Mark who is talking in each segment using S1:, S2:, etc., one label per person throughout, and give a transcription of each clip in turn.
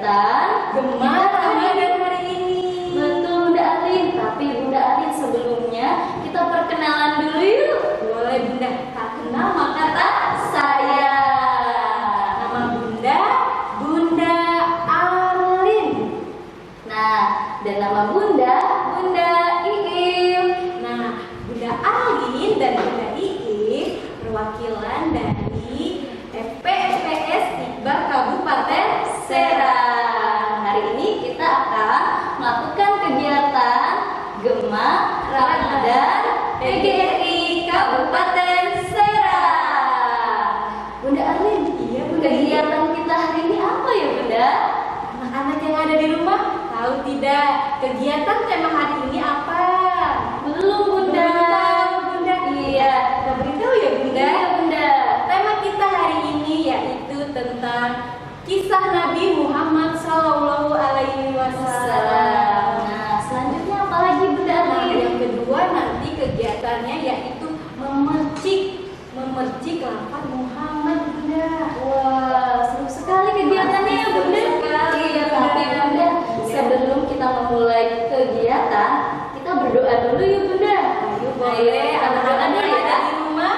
S1: kegiatan
S2: Gema Ramadan hari ini.
S1: Betul Bunda Alin, tapi Bunda Alin sebelumnya kita perkenalan dulu yuk.
S2: Boleh Bunda, tak kenal maka tak
S1: Saya
S2: nama Bunda, Bunda Alin.
S1: Nah, dan nama Bunda, Bunda Iim.
S2: Nah, Bunda Alin dan Bunda Iim perwakilan dari FPSPS Iqbal Kabupaten
S1: Serang. Hari ini kita akan melakukan kegiatan Gema Ramadan PGRI Kabupaten Serang. Bunda Arlin,
S2: Iya, Bunda.
S1: kegiatan kita hari ini apa ya Bunda?
S2: Anak-anak yang ada di rumah tahu tidak kegiatan tema hari ini apa?
S1: Belum Bunda.
S2: Belum tahu, Bunda.
S1: Iya.
S2: Kita beritahu ya Bunda.
S1: Iya Bunda.
S2: Tema kita hari ini yaitu tentang kisah Nabi Muhammad Sallallahu Alaihi Wasallam.
S1: Nah, selanjutnya apa lagi Bunda
S2: Nah,
S1: Arlin?
S2: yang kedua nanti kegiatannya yaitu memercik lafaz Muhammad Bunda.
S1: Wah, seru sekali kegiatannya ya Bunda.
S2: Seru sekali,
S1: Iya,
S2: Bunda.
S1: tapi Bunda, sebelum kita memulai kegiatan, kita berdoa dulu ya Bunda.
S2: Ayo boleh
S1: kita berdoa
S2: anak-anak
S1: dulu
S2: yang
S1: ya.
S2: ada di rumah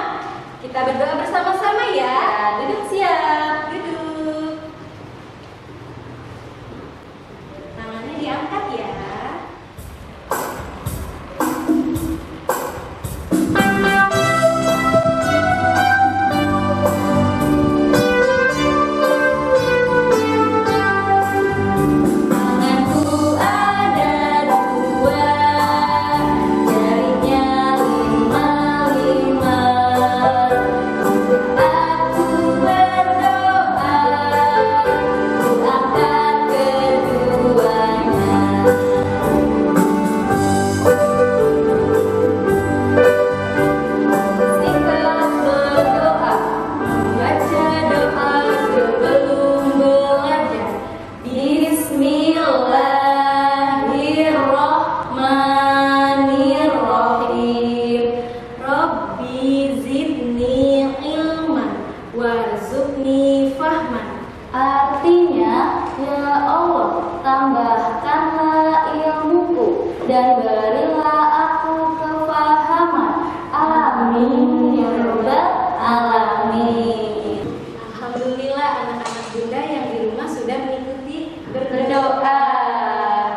S2: kita berdoa bersama-sama ya.
S1: Ya, duduk siap.
S2: Duduk. Tangannya diangkat ya.
S1: Tanganku ada dua, jarinya lima-lima. Aku berdoa, ku angkat keduanya. Singkat berdoa, baca doa sebelum belajar. Bismillahirrahmanirrahim.
S2: Rabbi zidni ilman warzuqni fahman.
S1: Artinya, ya Allah, tambahkanlah ilmuku dan berilah aku kefahaman. Amin ya rabbal alamin.
S2: Alhamdulillah anak-anak Bunda yang di rumah sudah mengikuti
S1: Berdoa.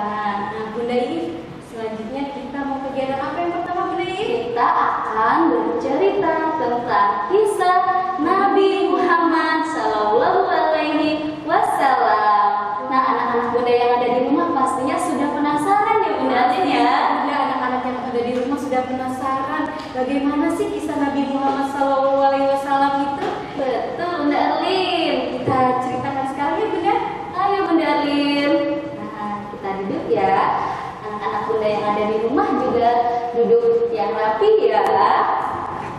S2: Nah, Bunda ini selanjutnya kita mau kegiatan apa yang pertama Bunda ini?
S1: Kita akan bercerita tentang kisah Nabi Muhammad Sallallahu Alaihi Wasallam. Nah, anak-anak Bunda yang ada di rumah pastinya sudah penasaran ya Bunda Alin ya.
S2: Bunda, anak-anak yang ada di rumah sudah penasaran bagaimana sih kisah Nabi Muhammad SAW itu?
S1: Betul Bunda Alin.
S2: Kita ceritakan sekarang ya Bunda.
S1: Ayo Bunda Alin. Nah, kita duduk ya. Anak-anak Bunda yang ada di rumah juga duduk yang rapi ya.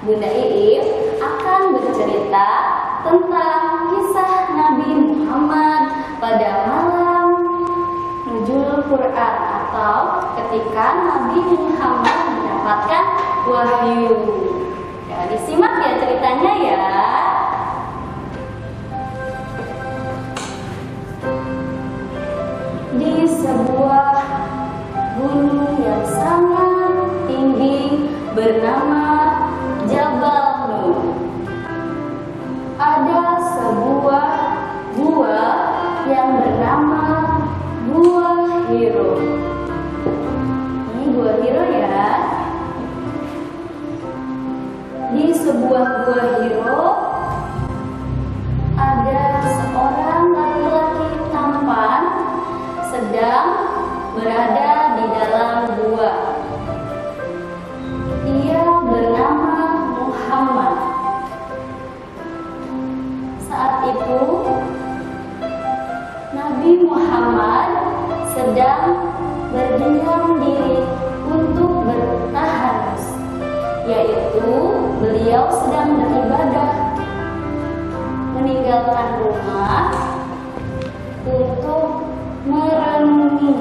S1: Bunda Iim akan bercerita tentang kisah Nabi Muhammad pada malam nuzul Quran atau ketika Nabi Muhammad mendapatkan wahyu. Ya, disimak ya ceritanya ya. Di sebuah gunung yang sangat tinggi bernama Jabal Nur, ada sebuah gua yang bernama Gua Hiro. Ini Gua Hiro ya. Di sebuah Gua Hiro ada seorang laki-laki tampan sedang berada di dalam gua. Ia bernama Muhammad. Saat itu Nabi Muhammad sedang berdiam diri untuk bertaharus, yaitu beliau sedang beribadah, meninggalkan rumah untuk merenungi.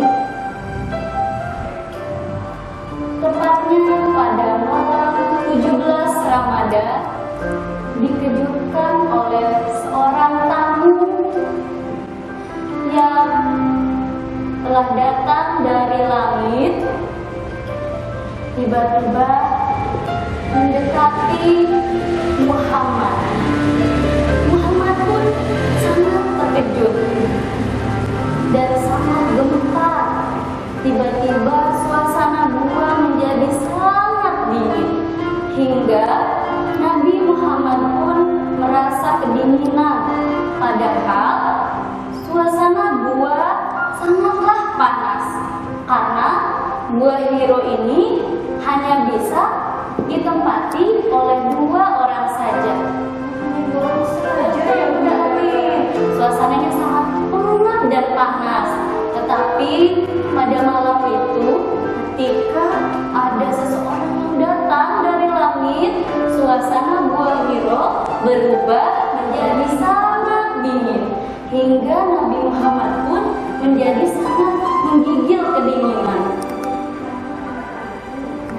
S1: Tepatnya pada malam 17 Ramadan dikejutkan oleh seorang tamu yang telah datang dari langit, tiba-tiba mendekati Muhammad. Muhammad pun sangat terkejut dan sangat gemetar. Tiba-tiba suasana gua menjadi sangat dingin hingga Nabi Muhammad pun merasa kedinginan. Padahal suasana gua sangatlah panas karena gua Hiro ini hanya bisa ditempati oleh 2 orang saja. Suasananya sangat pengap dan panas. Tetapi pada malam itu, ketika ada seseorang yang datang dari langit, suasana Gua Hiro berubah menjadi sangat dingin hingga Nabi Muhammad pun menjadi sangat menggigil kedinginan.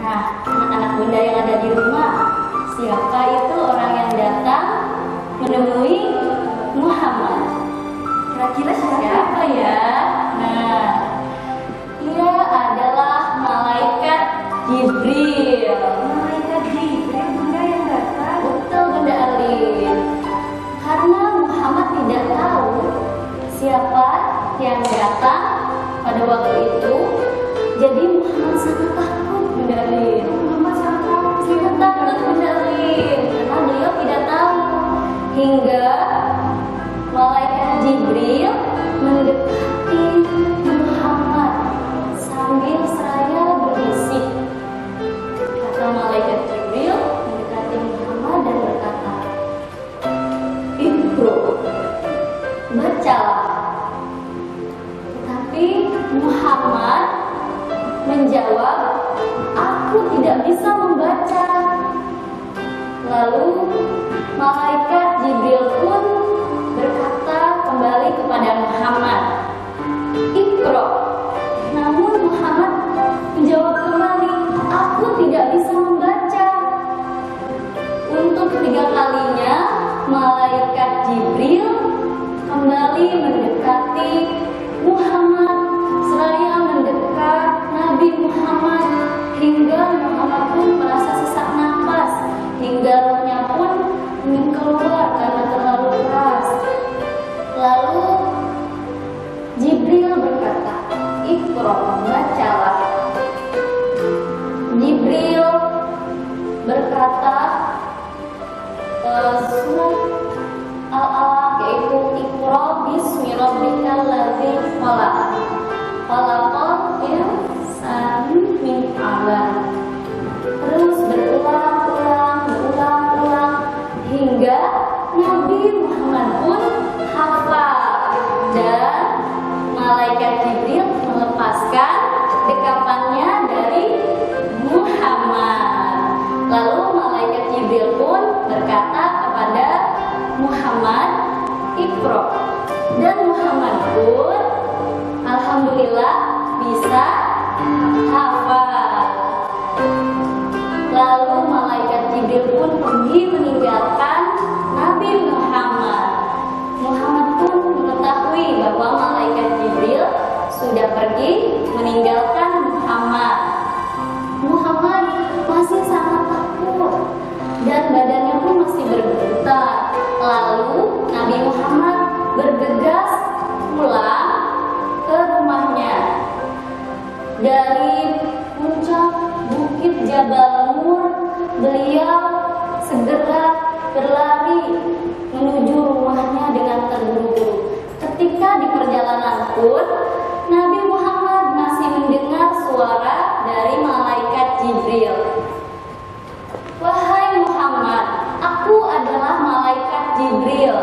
S1: Nah, anak-anak bunda yang ada di rumah, siapa itu orang yang datang menemui Muhammad? Kira-kira siapa ya? Nah, dia adalah malaikat Jibril.
S2: Malaikat Jibril, bunda yang datang.
S1: Betul, Bunda Alin. Karena Muhammad tidak tahu siapa yang datang pada waktu itu, jadi Muhammad sangat takut, Bunda Alin.
S2: Muhammad sangat
S1: Takut, Bunda Alin, karena beliau tidak tahu. Hingga malaikat Jibril mendekati Muhammad sambil seraya berbisik. Kata malaikat Jibril mendekati Muhammad dan berkata, "Iqra, bacalah." Tetapi Muhammad menjawab, "Aku tidak bisa membaca." Lalu malaikat Jibril pun berkata kembali kepada Muhammad, "Iqra." Namun Muhammad menjawab kembali, "Aku tidak bisa membaca." Untuk ketiga kalinya malaikat Jibril kembali mendekati Muhammad seraya mendekat Nabi Muhammad hingga Muhammad pun merasa sesak nafas hingga rohnya pun ingin keluar karena terlalu keras. Lalu Jibril berkata, "Iqra, bacalah." Jibril berkata surat Al-Alaq, yaitu Iqra bismi rabbikal ladzi khalaq, khalaqal insana min 'alaq. Terus berulang hingga Nabi Muhammad pun hafal dan malaikat Jibril melepaskan dekapannya dari Muhammad. Lalu malaikat Jibril pun berkata kepada Muhammad, "Iqra." Dan Muhammad pun alhamdulillah bisa hafal. Lalu malaikat Jibril pun pergi meninggalkan Nabi Muhammad. Muhammad pun mengetahui bahwa malaikat Jibril sudah pergi meninggalkan Muhammad. Muhammad masih sangat takut dan badannya pun masih bergetar. Lalu Nabi Muhammad bergegas pulang ke rumahnya. Dari puncak Bukit Jabal Nur, beliau segera berlari menuju rumahnya dengan terburu-buru. Ketika di perjalanan pun, Nabi Muhammad masih mendengar suara dari malaikat Jibril. "Wahai Muhammad, aku adalah malaikat Jibril."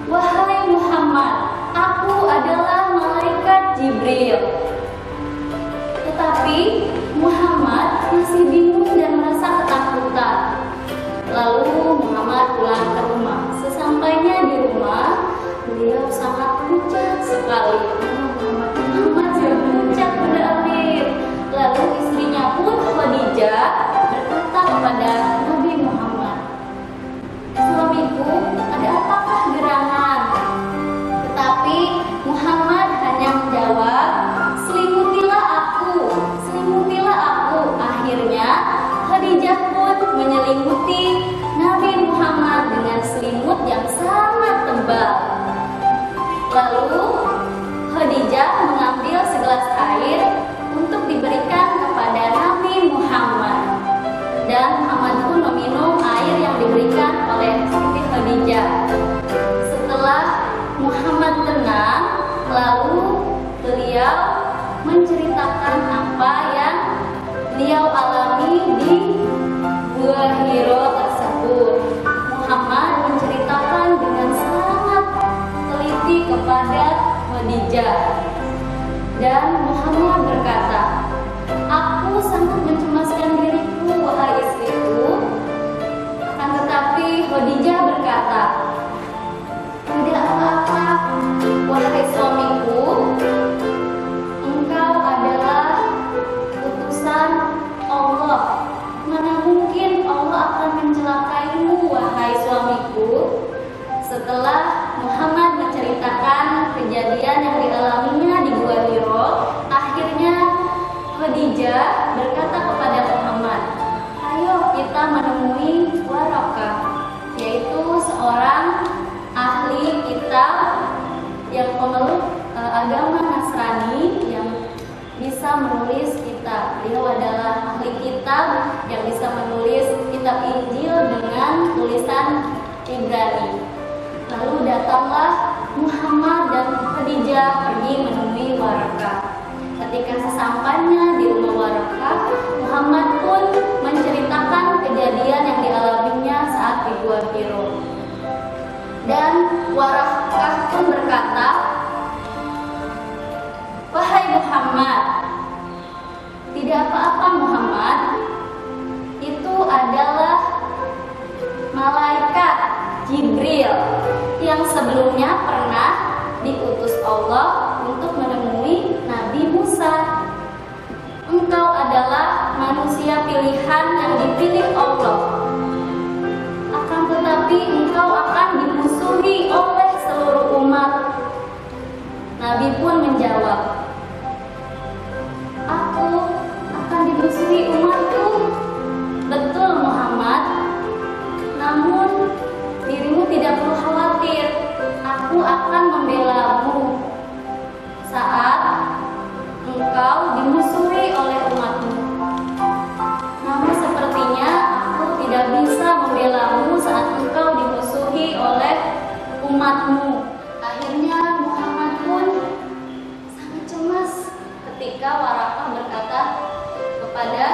S1: "Wahai Muhammad, aku adalah malaikat Jibril." Tetapi Muhammad masih bingung dan merasa ketakutan. Lalu Muhammad pulang ke rumah. Sesampainya di rumah, beliau sangat pucat sekali. Muhammad sangat pucat, Bunda Alin. Lalu istrinya pun Khadijah berkata kepada Nabi Muhammad, "Suamiku, ada apakah gerangan?" Tetapi Muhammad hanya menjawab, Khadijah mengambil segelas air untuk diberikan kepada Nabi Muhammad. Dan Muhammad pun meminum air yang diberikan oleh Siti Khadijah. Setelah Muhammad tenang, lalu beliau menceritakan apa yang beliau alami di Gua Hiro tersebut. Muhammad menceritakan dengan sangat teliti kepada Khadijah. Dan Muhammad berkata, "Aku sangat mencemaskan diriku, wahai istriku." Akan tetapi Khadijah berkata, "Tidak apa-apa, wahai suamiku. Engkau adalah utusan Allah. Mana mungkin Allah akan mencelakaimu, wahai suamiku." Setelah Muhammad menceritakan kejadian yang dialaminya di Gua Hiro, akhirnya Khadijah berkata kepada Muhammad, "Ayo kita menemui Waraqah, yaitu seorang ahli kitab yang pemeluk agama Nasrani yang bisa menulis kitab. Beliau adalah ahli kitab yang bisa menulis kitab Injil dengan tulisan Ibrani." Lalu datanglah Muhammad dan Khadijah pergi menemui Waraqah. Ketika sesampainya di rumah Waraqah, Muhammad pun menceritakan kejadian yang dialaminya saat di Gua Hiro. Dan Waraqah pun berkata, "Wahai Muhammad, tidak apa-apa Muhammad, itu adalah malaikat Jibril yang sebelumnya pernah diutus Allah untuk menemui Nabi Musa. Engkau adalah manusia pilihan yang dipilih Allah. Akan tetapi engkau akan dimusuhi oleh seluruh umat." Nabi pun menjawab, "Aku akan dimusuhi umatku. Betul Muhammad, namun dirimu tidak perlu khawatir. Aku akan membelamu saat engkau dimusuhi oleh umatmu. Namun sepertinya aku tidak bisa membelamu saat engkau dimusuhi oleh umatmu." Akhirnya Muhammad pun sangat cemas ketika Waraqah berkata kepada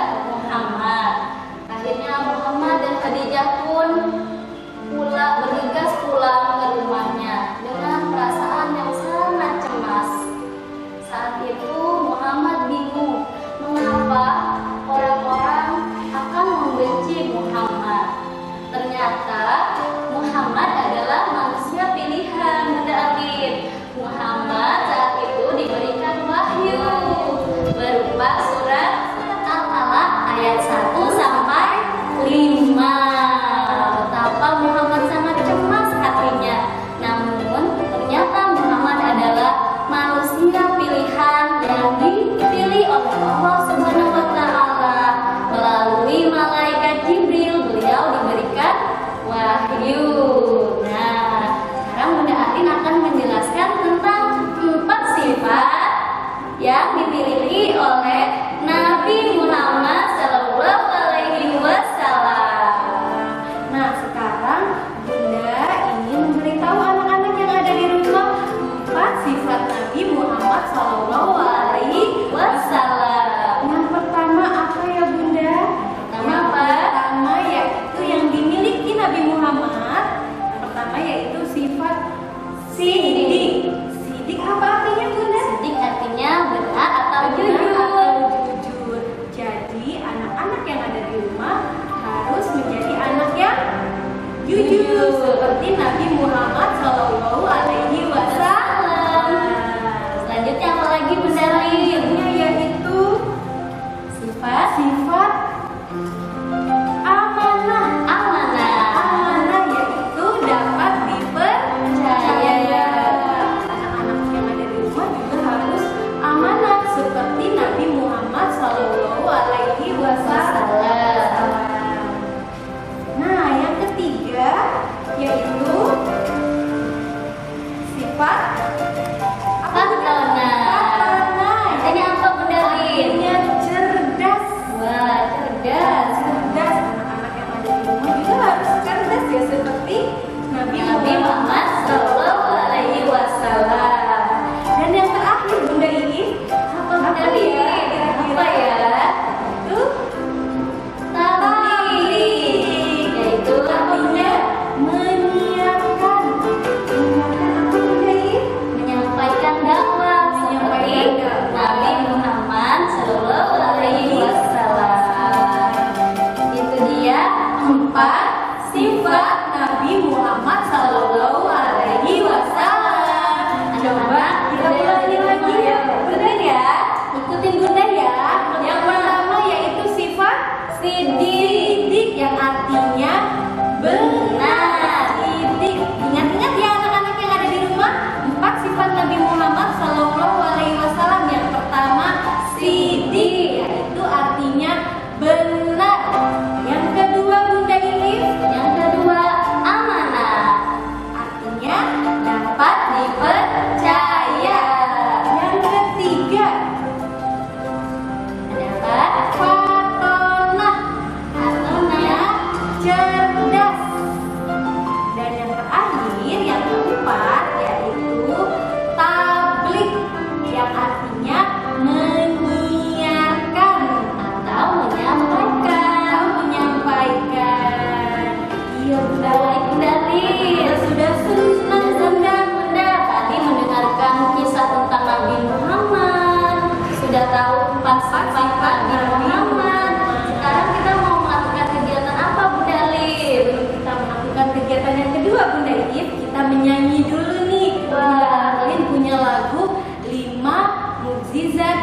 S2: mukjizat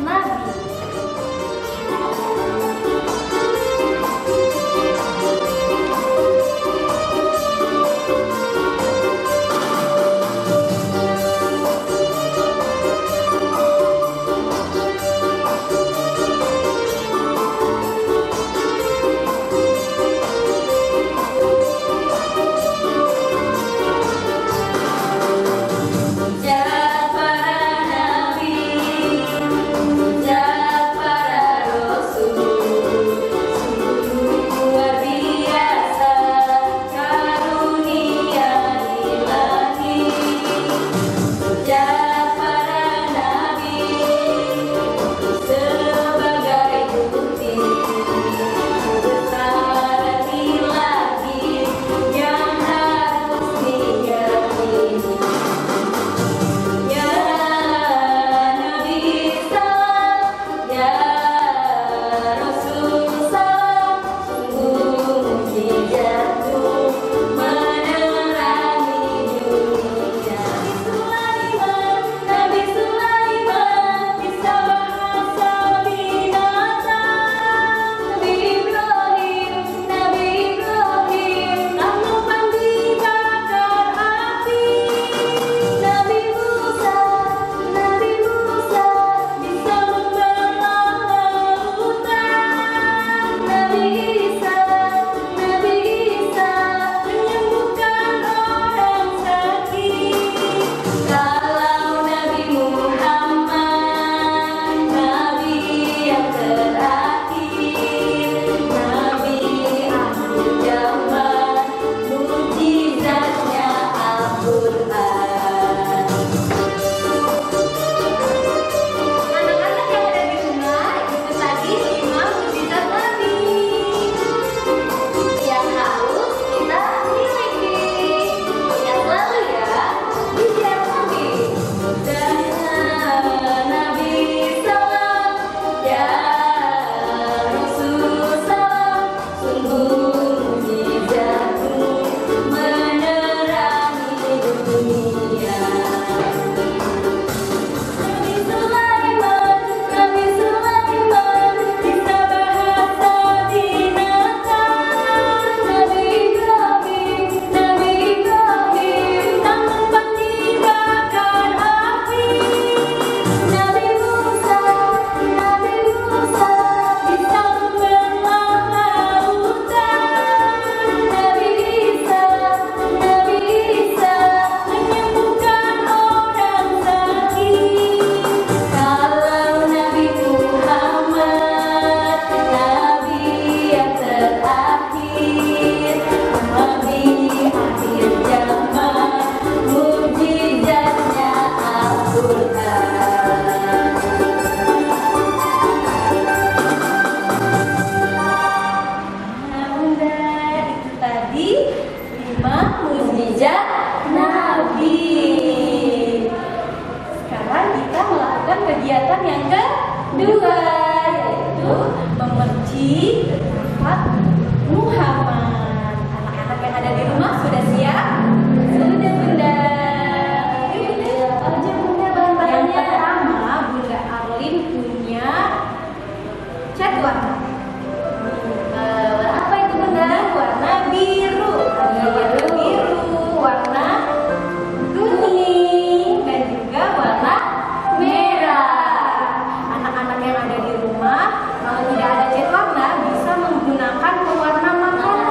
S2: Nabi. Kegiatan yang kedua yaitu memuji sifat Muhammad. Anak-anak yang ada di rumah sudah siap? Sudah, Bunda. Apa aja Bunda bahan-bahannya? Yang pertama, Bunda Arlin punya cat warna. Apa itu Bunda? Warna biru. Warna kuning, dan juga warna merah. Anak-anak yang ada di rumah, kalau tidak ada cat warna, bisa menggunakan pewarna makanan.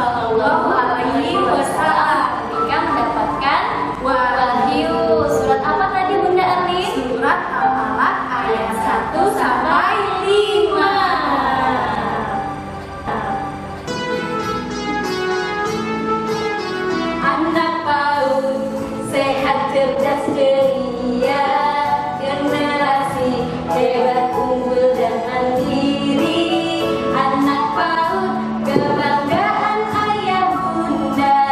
S2: Sallallahu Alaihi Wasallam
S1: ketika mendapatkan wahyu. Surat apa tadi Bunda Arlin?
S2: Surat Al-Alaq ayat 1 sampai 5. Anak PAUD sehat, cerdas, ceria, generasi hebat, unggul dan mandiri. Anak PAUD kebanggaan ayah bunda,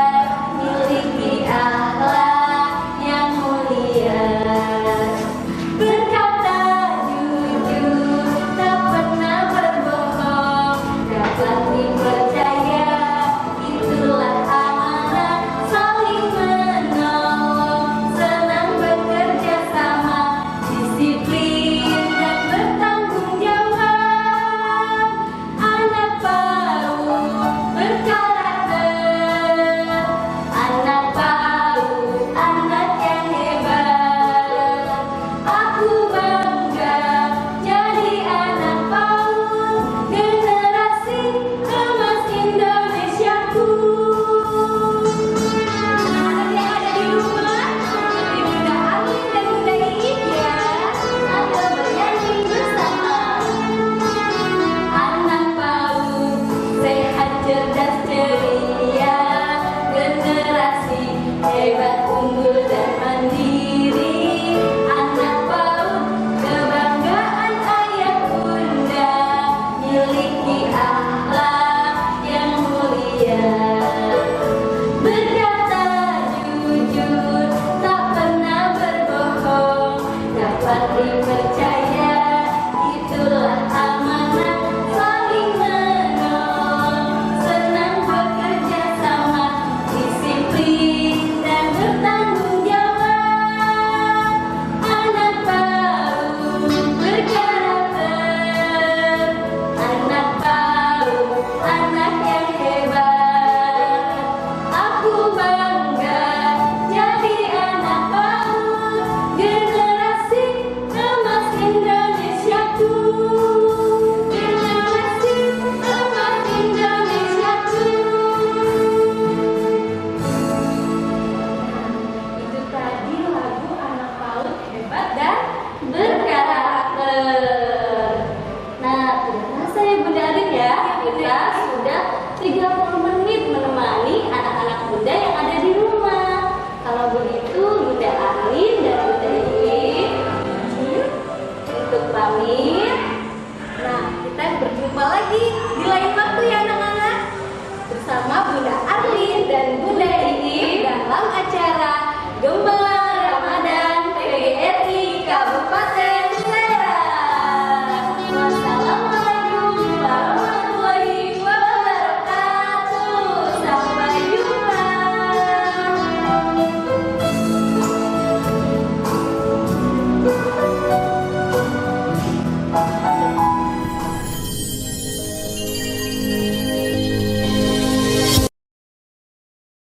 S2: miliki akhlak yang mulia, berkata jujur, tak pernah berbohong, dapat dipercaya, itulah amanah, saling menolong, senang bekerja sama, disiplin dan bertanggung jawab. Anak PAUD berkarakter, anak PAUD anak yang hebat. Aku bangga jadi anak PAUD, generasi emas Indonesiaku. Anak yang ada di rumah, seperti Bunda Arlin dan Bunda Iip ya.
S1: Ayo bernyanyi bersama.
S2: Anak PAUD sehat, cerdas, ceria, generasi hebat, unggul dan mandiri. Anak PAUD kebanggaan ayah bunda, miliki akhlak yang mulia, berkata jujur, tak pernah berbohong, dapat dipercaya, itulah amanah, saling menolong, senang bekerja sama, disiplin dan bertanggung jawab. Anak PAUD berkarakter, anak PAUD anak yang hebat. Aku bangga jadi anak PAUD, generasi emas Indonesiaku, generasi emas Indonesiaku. Itu tadi lagu anak PAUD hebat dan berkarakter.
S1: Nah, tidak terasa ya Bunda Arlin ya, kita sudah 30 menit menemani anak-anak Bunda yang ada di rumah. Kalau begitu Bunda Arlin dan Bunda Iip untuk pamit.
S2: Nah, kita berjumpa lagi di lain waktu ya anak-anak, bersama Bunda Arlin dan Bunda Iip dalam acara Gembala Ramadan PGRI Kabupaten Serang.
S1: Wassalamualaikum
S2: Warahmatullahi wabarakatuh. Sampai jumpa.
S1: warahmatullahi